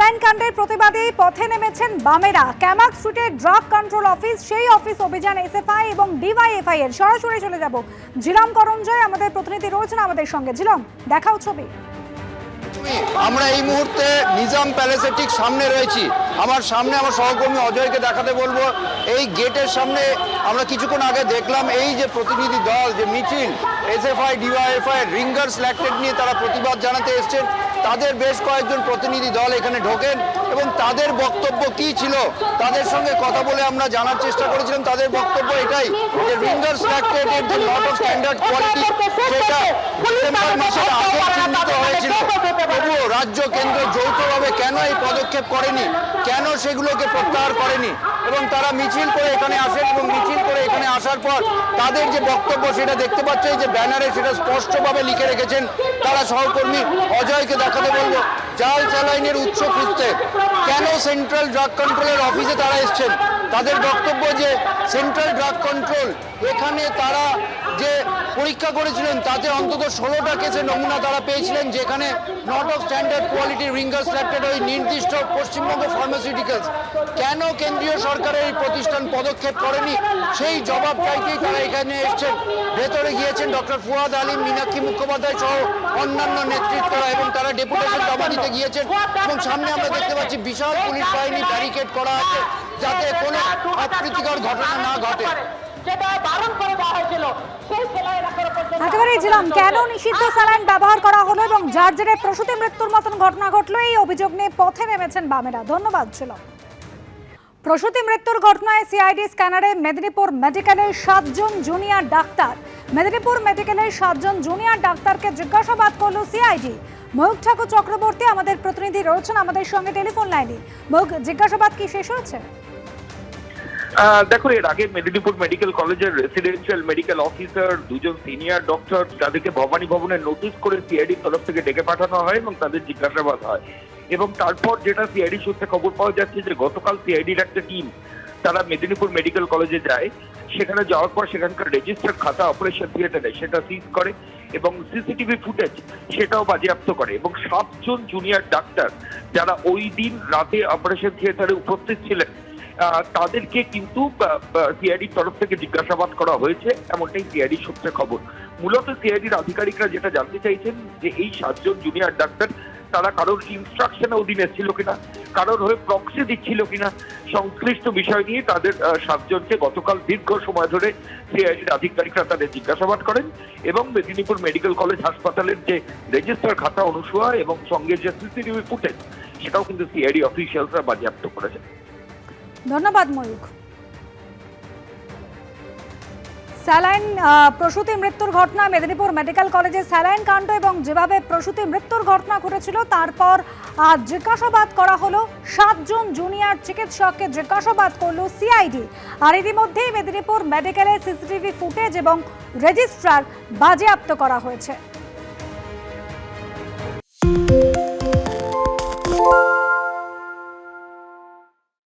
Saline কাণ্ডের প্রতিবাদে পথে নেমেছেন বামেরা। ক্যামাক স্ট্রিটের ড্রাগ কন্ট্রোল অফিস, সেই অফিস অভিযান এসএফআই এবং ডিওয়াইএফআই এর। সরাসরি চলে যাব ঝিলম করঞ্জয়, আমাদের প্রতিনিধি রয়েছেন আমাদের সঙ্গে। ঝিলম, দেখাও ছবি। আমরা এই মুহূর্তে নিজাম প্যালেসের ঠিক সামনে রয়েছি। আমার সামনে আমার সহকর্মী অজয়কে দেখাতে বলবো। এই গেটের সামনে আমরা কিছুক্ষণ আগে দেখলাম এই যে প্রতিনিধি দল, যে মিছিল এসএফআই ডিওয়াইএফআই রিঙ্গার্স ল্যাকটেড নিয়ে তারা প্রতিবাদ জানাতে এসছেন, তাদের বেশ কয়েকজন প্রতিনিধি দল এখানে ঢোকেন এবং তাদের বক্তব্য কি ছিল তাদের সঙ্গে কথা বলে আমরা জানার চেষ্টা করেছিলাম। তাদের বক্তব্য এটাই যে রিঙ্গার্স ল্যাকটেড এর যে নট অফ স্ট্যান্ডার্ড কোয়ালিটি, সেটা ডিসেম্বর মাসের আগে চিহ্নিত হয়েছিল। তবুও রাজ্য কেন্দ্র যৌথভাবে কেন এই পদক্ষেপ করেনি, কেন সেগুলোকে প্রত্যাহার করেনি, এবং তারা মিছিল করে এখানে আসেন এবং মিছিল করে এখানে আসার পর তাদের যে বক্তব্য সেটা দেখতে পাচ্ছে যে ব্যানারে সেটা স্পষ্টভাবে লিখে রেখেছেন। তারা সহকর্মী অজয়কে দেখাতে বলবো জাল স্যালাইনের উৎস খুঁজতে কেন সেন্ট্রাল ড্রাগ কন্ট্রোলের অফিসে তারা এসছেন। তাদের বক্তব্য যে সেন্ট্রাল ড্রাগ কন্ট্রোল এখানে তারা যে পরীক্ষা করেছিলেন তাতে অন্তত 16টা কেসের নমুনা তারা পেয়েছিলেন, যেখানে not of standard quality Ringer's lactate ওই নির্দিষ্ট পশ্চিমবঙ্গ ফার্মাসিউটিক্যালস। কেন কেন্দ্রীয় সরকারের এই প্রতিষ্ঠান পদক্ষেপ করেনি সেই জবাব চাইতেই তারা এখানে এসছেন। ভেতরে গিয়েছেন ডক্টর ফুয়াদ আলিম, মীনাক্ষী মুখোপাধ্যায় সহ অন্যান্য নেতৃত্বরা, এবং তারা ডেপুটেশন জমা দিতে গিয়েছেন। এবং সামনে আমরা দেখতে পাচ্ছি বিশাল পুলিশ বাহিনী ব্যারিকেড করা আছে যাতে কোনো অপ্রীতিকর ঘটনা না ঘটে। একেবারেই ছিলাম, কেন নিষিদ্ধ স্যালাইন ব্যবহার করা হলো এবং যার জেরে প্রসূতি মৃত্যুর মতন ঘটনা ঘটলো, এই অভিযোগ নিয়ে পথে নেমেছেন বামেরা। ধন্যবাদ ছিল। প্রসূতি মৃত্যুর ঘটনায় সিআইডি স্ক্যানারে মেদিনীপুর মেডিকেলের 7 জন জুনিয়র ডাক্তার। মেদিনীপুর মেডিকেলের 7 জন জুনিয়র ডাক্তারকে জিজ্ঞাসাবাদ করলো সিআইডি। ময়ূক ঠাকুর চক্রবর্তী আমাদের প্রতিনিধি রয়েছেন আমাদের সঙ্গে টেলিফোন লাইনে। ময়ূক, জিজ্ঞাসাবাদ কি শেষ হয়েছে? দেখো, এর আগে মেদিনীপুর মেডিকেল কলেজের রেসিডেন্সিয়াল মেডিকেল অফিসার, 2 জন সিনিয়র ডক্টর, তাদেরকে ভবানী ভবনে নোটিশ করে সিআইডির তরফ থেকে ডেকে পাঠানো হয় এবং তাদের জিজ্ঞাসাবাদ হয়। এবং তারপর যেটা সিআইডি সূত্রে খবর পাওয়া যাচ্ছে যে গতকাল সিআইডির একটা টিম তারা মেদিনীপুর মেডিকেল কলেজে যায়। সেখানে যাওয়ার পর সেখানকার রেজিস্টার্ড খাতা অপারেশন থিয়েটারে সেটা সিজ করে এবং সিসিটিভি ফুটেজ সেটাও বাজেয়াপ্ত করে। এবং 7 জন জুনিয়র ডাক্তার যারা ওই দিন রাতে অপারেশন থিয়েটারে উপস্থিত ছিলেন তাদেরকে কিন্তু সিআইডির তরফ থেকে জিজ্ঞাসাবাদ করা হয়েছে, এমনটাই সিআইডি সূত্রে খবর। মূলত সিআইডির আধিকারিকরা যেটা জানতে চাইছেন যে এই 7 জন জুনিয়র ডাক্তার তারা কারোর ইনস্ট্রাকশনের অধীনে ছিল কিনা, কারোর হয়ে প্রক্সি দিচ্ছিল কিনা, সংশ্লিষ্ট বিষয় নিয়ে তাদের 7 জনকে গতকাল দীর্ঘ সময় ধরে সিআইডির আধিকারিকরা তাদের জিজ্ঞাসাবাদ করেন এবং মেদিনীপুর মেডিকেল কলেজ হাসপাতালের যে রেজিস্টার খাতা অনুসোয়া এবং সঙ্গে যে সিসিটিভি ফুটেজ সেটাও কিন্তু সিআইডি অফিসিয়ালসরা বাজেয়াপ্ত করেছেন। ধন্যবাদ ময়ূক। স্যালাইন প্রসূতি মৃত্যুর ঘটনা, মেদিনীপুর মেডিকেল কলেজে স্যালাইন কাণ্ড এবং যেভাবে প্রসূতি মৃত্যুর ঘটনা ঘটেছিল তারপর জিজ্ঞাসাবাদ করা হলো 7 জন জুনিয়র চিকিৎসককে জিজ্ঞাসাবাদ করলো সিআইডি। আর ইতিমধ্যেই মেদিনীপুর মেডিকেলের সিসিটিভি ফুটেজ এবং রেজিস্ট্রার বাজেয়াপ্ত করা হয়েছে।